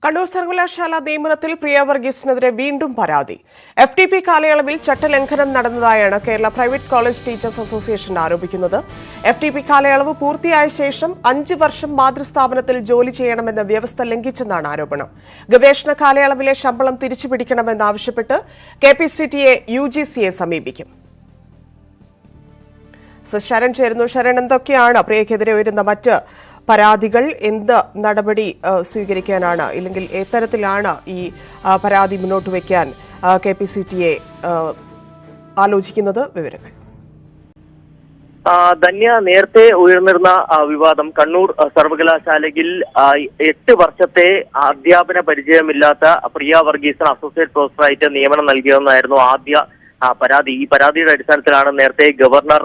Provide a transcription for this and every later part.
കണ്ണൂർ സർവകലാശാല നിയമനത്തിൽ പ്രിയ വർഗീസിനെതിരെ വീണ്ടും പരാതി. FTP കാലയളവിൽ ചട്ടലംഘനം നടന്നതായാണ് Kerala private college teachers association ആരോപിക്കുന്നത്. FTP കാലയളവ് പൂർത്തിയായ ശേഷം 5 വർഷം മാതൃസ്ഥാപനത്തിൽ ജോലി ചെയ്യണമെന്ന വ്യവസ്ഥ ലംഘിച്ചെന്നാണ് ആരോപണം. ഗവേഷണ കാലയളവിലെ ശമ്പളം തിരിച്ചുപിടിക്കണമെന്നാവശ്യപ്പെട്ട് KPCTA UGCയെ സമീപിക്കും. ശരൺ ചേരുന്നു. ശരൺ, എന്തൊക്കെയാണ് പ്രിയക്കെതിരെ ഉയരുന്ന മറ്റ് പരാതികൾ? എന്ത് നടപടി സ്വീകരിക്കാനാണ്, ഇല്ലെങ്കിൽ എത്തരത്തിലാണ് ഈ പരാതി മുന്നോട്ട് വയ്ക്കാൻ KPCTA ആലോചിക്കുന്നത്? വിവരങ്ങൾ. ധന്യ, നേരത്തെ ഉയർന്നിരുന്ന വിവാദം കണ്ണൂർ സർവകലാശാലയിൽ 8 വർഷത്തെ അധ്യാപന പരിചയമില്ലാത്ത പ്രിയ വർഗീസിന് അസോസിയേറ്റ് പ്രൊഫസറായിട്ട് നിയമനം നൽകിയതെന്നായിരുന്നു ആദ്യ പരാതി. ഈ പരാതിയുടെ അടിസ്ഥാനത്തിലാണ് നേരത്തെ ഗവർണർ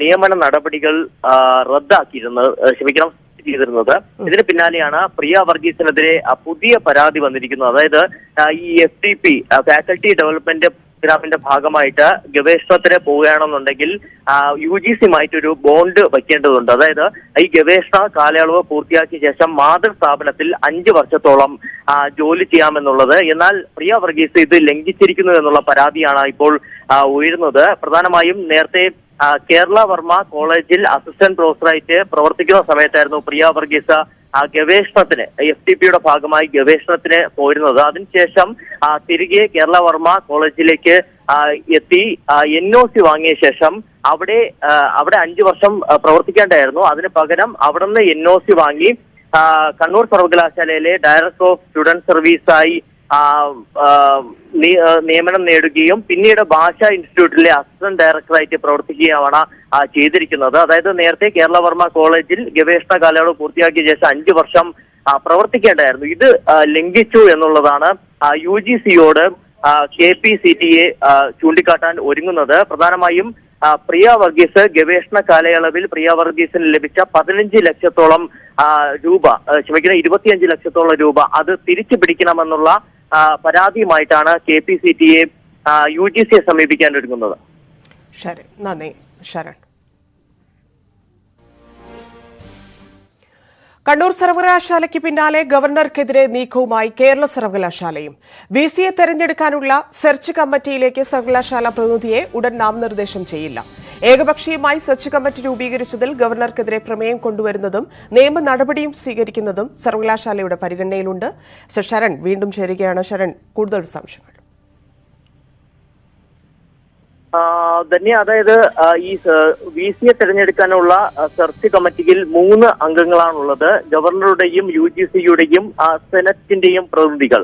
നിയമന നടപടികൾ ചെയ്തിരുന്നത്. ഇതിന് പിന്നാലെയാണ് പ്രിയ വർഗീസിനെതിരെ പുതിയ പരാതി വന്നിരിക്കുന്നത്. അതായത് ഈ FTP ഫാക്കൽറ്റി ഡെവലപ്മെന്റ് പ്രോഗ്രാമിന്റെ ഭാഗമായിട്ട് ഗവേഷണത്തിന് പോവുകയാണെന്നുണ്ടെങ്കിൽ UGCയുമായിട്ടൊരു ബോണ്ട് വയ്ക്കേണ്ടതുണ്ട്. അതായത് ഈ ഗവേഷണ കാലയളവ് പൂർത്തിയാക്കിയ ശേഷം മാതൃസ്ഥാപനത്തിൽ 5 വർഷത്തോളം ജോലി ചെയ്യാമെന്നുള്ളത്. എന്നാൽ പ്രിയ വർഗീസ് ഇത് ലംഘിച്ചിരിക്കുന്നു എന്നുള്ള പരാതിയാണ് ഇപ്പോൾ ഉയരുന്നത്. പ്രധാനമായും നേരത്തെ കേരള വർമ്മ കോളേജിൽ അസിസ്റ്റന്റ് പ്രൊഫസറായിട്ട് പ്രവർത്തിക്കുന്ന സമയത്തായിരുന്നു പ്രിയ വർഗീസ് ഗവേഷണത്തിന് FTPയുടെ ഭാഗമായി ഗവേഷണത്തിന് പോയിരുന്നത്. അതിനുശേഷം തിരികെ കേരള വർമ്മ കോളേജിലേക്ക് എത്തി NOC വാങ്ങിയ ശേഷം അവിടെ 5 വർഷം പ്രവർത്തിക്കേണ്ടായിരുന്നു. അതിന് പകരം അവിടുന്ന് NOC വാങ്ങി കണ്ണൂർ സർവകലാശാലയിലെ ഡയറക്ടർ ഓഫ് സ്റ്റുഡന്റ് സർവീസായി നിയമനം നേടുകയും പിന്നീട് ഭാഷാ ഇൻസ്റ്റിറ്റ്യൂട്ടിലെ അസിസ്റ്റന്റ് ഡയറക്ടറായിട്ട് പ്രവർത്തിക്കുകയാണ് ചെയ്തിരിക്കുന്നത്. അതായത് നേരത്തെ കേരള വർമ്മ കോളേജിൽ ഗവേഷണ കാലയളവ് പൂർത്തിയാക്കിയ ശേഷം 5 വർഷം പ്രവർത്തിക്കേണ്ടായിരുന്നു. ഇത് ലംഘിച്ചു എന്നുള്ളതാണ് UGCയോട് KPCTA ചൂണ്ടിക്കാട്ടാൻ ഒരുങ്ങുന്നത്. പ്രധാനമായും പ്രിയ വർഗീസ് ഗവേഷണ കാലയളവിൽ പ്രിയ വർഗീസിന് ലഭിച്ച 15 ലക്ഷത്തോളം രൂപ, 25 ലക്ഷത്തോളം രൂപ അത് തിരിച്ചു പിടിക്കണമെന്നുള്ള പരാതിയുമായിട്ടാണ് KPCTA UGCയെ സമീപിക്കാൻ ഒരുങ്ങുന്നത്. നന്ദി ശരൺ. കണ്ണൂർ സർവകലാശാലയ്ക്ക് പിന്നാലെ ഗവർണർക്കെതിരെ നീക്കവുമായി കേരള സർവകലാശാലയും. VCയെ തെരഞ്ഞെടുക്കാനുള്ള സെർച്ച് കമ്മിറ്റിയിലേക്ക് സർവകലാശാല പ്രതിനിധിയെ ഉടൻ നാമനിർദ്ദേശം ചെയ്യില്ല. ഏകപക്ഷീയമായി സെർച്ച് കമ്മിറ്റി രൂപീകരിച്ചതിൽ ഗവർണർക്കെതിരെ പ്രമേയം കൊണ്ടുവരുന്നതും നിയമ നടപടിയും സ്വീകരിക്കുന്നതും സർവകലാശാലയുടെ പരിഗണനയിലുണ്ട്. ശരൺ വീണ്ടും ചേരുകയാണ്. ശരൺ, കൂടുതൽ വിശദാംശങ്ങൾ. ധന്യ, അതായത് ഈ VCയെ തെരഞ്ഞെടുക്കാനുള്ള സെർച്ച് കമ്മിറ്റിയിൽ 3 അംഗങ്ങളാണുള്ളത്. ഗവർണറുടെയും UGCയുടെയും സെനറ്റിന്റെയും പ്രതിനിധികൾ.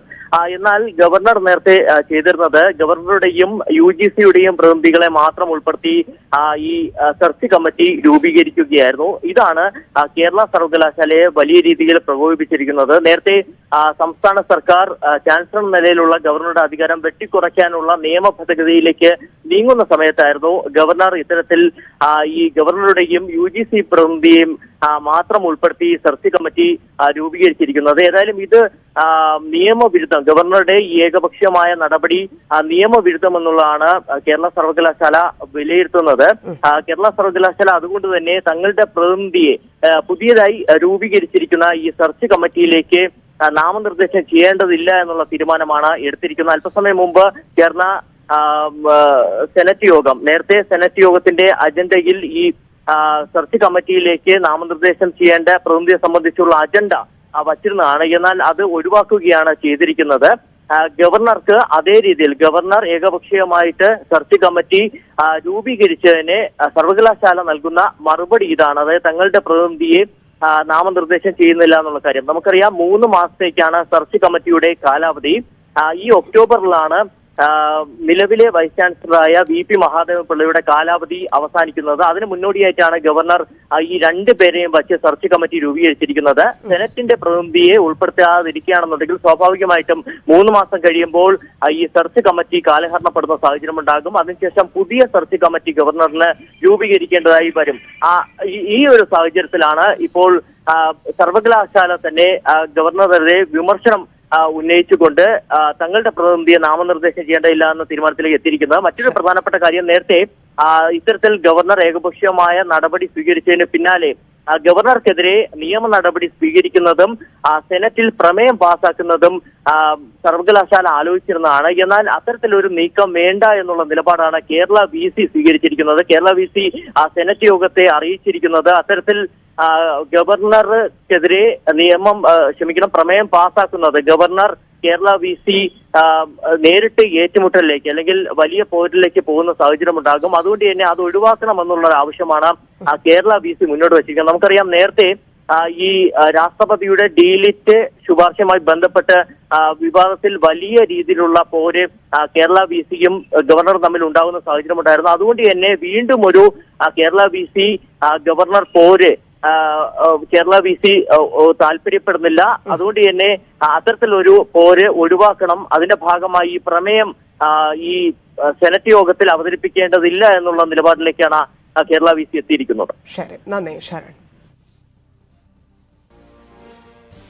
എന്നാൽ ഗവർണർ നേരത്തെ ചെയ്തിരുന്നത് ഗവർണറുടെയും UGCയുടെയും പ്രതിനിധികളെ മാത്രം ഉൾപ്പെടുത്തി ഈ സെർച്ച് കമ്മിറ്റി രൂപീകരിക്കുകയായിരുന്നു. ഇതാണ് കേരള സർവകലാശാലയെ വലിയ രീതിയിൽ പ്രകോപിപ്പിച്ചിരിക്കുന്നത്. നേരത്തെ സംസ്ഥാന സർക്കാർ ചാൻസലർ നിലയിലുള്ള ഗവർണറുടെ അധികാരം വെട്ടിക്കുറയ്ക്കാനുള്ള നിയമ ഭേദഗതിയിലേക്ക് നീങ്ങുന്ന സമയത്തായിരുന്നു ഗവർണർ ഇത്തരത്തിൽ ഈ ഗവർണറുടെയും UGC പ്രതിനിധിയെയും മാത്രം ഉൾപ്പെടുത്തി സെർച്ച് കമ്മിറ്റി രൂപീകരിച്ചിരിക്കുന്നത്. ഏതായാലും ഇത് നിയമവിരുദ്ധം, ഗവർണറുടെ ഈ ഏകപക്ഷീയമായ നടപടി നിയമവിരുദ്ധം എന്നുള്ളതാണ് കേരള സർവകലാശാല വിലയിരുത്തുന്നത്. കേരള സർവകലാശാല അതുകൊണ്ട് തന്നെ തങ്ങളുടെ പ്രതിനിധിയെ പുതിയതായി രൂപീകരിച്ചിരിക്കുന്ന ഈ സെർച്ച് കമ്മിറ്റിയിലേക്ക് നാമനിർദ്ദേശം ചെയ്യേണ്ടതില്ല എന്നുള്ള തീരുമാനമാണ് എടുത്തിരിക്കുന്നത്. അല്പസമയം മുമ്പ് ചേർന്ന സെനറ്റ് യോഗം, നേരത്തെ സെനറ്റ് യോഗത്തിന്റെ അജണ്ടയിൽ ഈ സെർച്ച് കമ്മിറ്റിയിലേക്ക് നാമനിർദ്ദേശം ചെയ്യേണ്ട പ്രതിനിധിയെ സംബന്ധിച്ചുള്ള അജണ്ട വച്ചിരുന്നതാണ്. എന്നാൽ അത് ഒഴിവാക്കുകയാണ് ചെയ്തിരിക്കുന്നത്. ഗവർണർക്ക് അതേ രീതിയിൽ ഗവർണർ ഏകപക്ഷീയമായിട്ട് സെർച്ച് കമ്മിറ്റി രൂപീകരിച്ചതിന് സർവകലാശാല നൽകുന്ന മറുപടി ഇതാണ്. അതായത് തങ്ങളുടെ പ്രതിനിധിയെ നാമനിർദ്ദേശം ചെയ്യുന്നില്ല എന്നുള്ള കാര്യം. നമുക്കറിയാം 3 മാസത്തേക്കാണ് സെർച്ച് കമ്മിറ്റിയുടെ കാലാവധി. ഈ ഒക്ടോബറിലാണ് നിലവിലെ വൈസ് ചാൻസലറായ VP മഹാദേവപിള്ളയുടെ കാലാവധി അവസാനിക്കുന്നത്. അതിന് മുന്നോടിയായിട്ടാണ് ഗവർണർ ഈ 2 പേരെയും വച്ച് സെർച്ച് കമ്മിറ്റി രൂപീകരിച്ചിരിക്കുന്നത്. സെനറ്റിന്റെ പ്രതിനിധിയെ ഉൾപ്പെടുത്താതിരിക്കുകയാണെന്നുണ്ടെങ്കിൽ സ്വാഭാവികമായിട്ടും 3 മാസം കഴിയുമ്പോൾ ഈ സെർച്ച് കമ്മിറ്റി കാലഹരണപ്പെടുന്ന സാഹചര്യം ഉണ്ടാകും. അതിനുശേഷം പുതിയ സെർച്ച് കമ്മിറ്റി ഗവർണറിന് രൂപീകരിക്കേണ്ടതായി വരും. ഈ ഒരു സാഹചര്യത്തിലാണ് ഇപ്പോൾ സർവകലാശാല തന്നെ ഗവർണറുടെ വിമർശനം ഉന്നയിച്ചുകൊണ്ട് തങ്ങളുടെ പ്രതിനിധിയെ നാമനിർദ്ദേശം ചെയ്യേണ്ടതില്ല എന്ന തീരുമാനത്തിലേക്ക് എത്തിയിരിക്കുന്നത്. മറ്റൊരു പ്രധാനപ്പെട്ട കാര്യം, നേരത്തെ ഇത്തരത്തിൽ ഗവർണർ ഏകപക്ഷീയമായ നടപടി സ്വീകരിച്ചതിന് പിന്നാലെ ഗവർണർക്കെതിരെ നിയമ നടപടി സ്വീകരിക്കുന്നതും സെനറ്റിൽ പ്രമേയം പാസാക്കുന്നതും സർവകലാശാല ആലോചിച്ചിരുന്നതാണ്. എന്നാൽ അത്തരത്തിലൊരു നീക്കം വേണ്ട എന്നുള്ള നിലപാടാണ് കേരള VC സ്വീകരിച്ചിരിക്കുന്നത്. കേരള VC സെനറ്റ് യോഗത്തെ അറിയിച്ചിരിക്കുന്നത് അത്തരത്തിൽ ഗവർണർക്കെതിരെ പ്രമേയം പാസാക്കുന്നത് ഗവർണർ കേരള VC നേരിട്ട് ഏറ്റുമുട്ടലിലേക്ക് അല്ലെങ്കിൽ വലിയ പോരിലേക്ക് പോകുന്ന സാഹചര്യം ഉണ്ടാകും. അതുകൊണ്ട് തന്നെ അത് ഒഴിവാക്കണമെന്നുള്ള ഒരു ആവശ്യമാണ് കേരള VC മുന്നോട്ട് വച്ചിരിക്കുന്നത്. നമുക്കറിയാം നേരത്തെ ഈ രാഷ്ട്രപതിയുടെ ഡീലിറ്റ് ശുപാർശയുമായി ബന്ധപ്പെട്ട് വിവാദത്തിൽ വലിയ രീതിയിലുള്ള പോര് കേരള VCയും ഗവർണറും തമ്മിൽ ഉണ്ടാകുന്ന സാഹചര്യം ഉണ്ടായിരുന്നു. അതുകൊണ്ട് തന്നെ വീണ്ടും ഒരു കേരള VC ഗവർണർ പോര് കേരള VC താല്പര്യപ്പെടുന്നില്ല. അതുകൊണ്ട് തന്നെ അത്തരത്തിലൊരു പോര് ഒഴിവാക്കണം. അതിന്റെ ഭാഗമായി ഈ പ്രമേയം ഈ സെനറ്റ് യോഗത്തിൽ അവതരിപ്പിക്കേണ്ടതില്ല എന്നുള്ള നിലപാടിലേക്കാണ് കേരള VC എത്തിയിരിക്കുന്നത്. ശരി, നന്ദി ശരൺ.